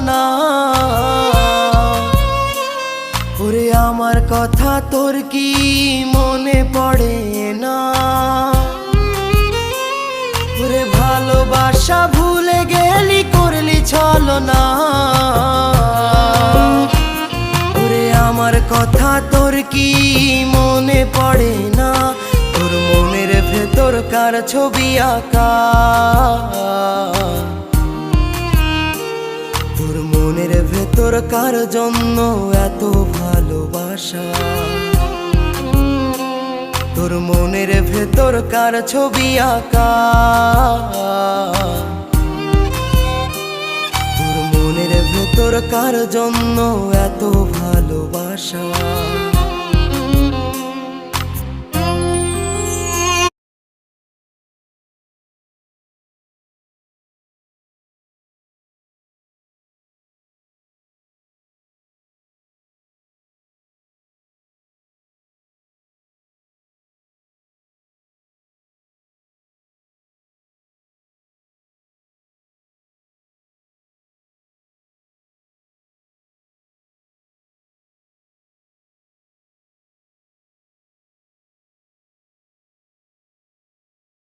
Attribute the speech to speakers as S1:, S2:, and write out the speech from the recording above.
S1: না। ওরে আমার কথা তোর কি মনে পড়ে না? ওরে ভালোবাসা ভুলে গেলি, করলি ছলনা। ওরে আমার কথা তোর কি মনে পড়ে না? তোর মনের ভেতর কার ছবি আঁকা? তোর মনের ভেতর কার জন্য এত ভালোবাসা? তোর মনের ভেতর কার ছবি আঁকা? তোর মনের ভেতর কার জন্য এত ভালোবাসা?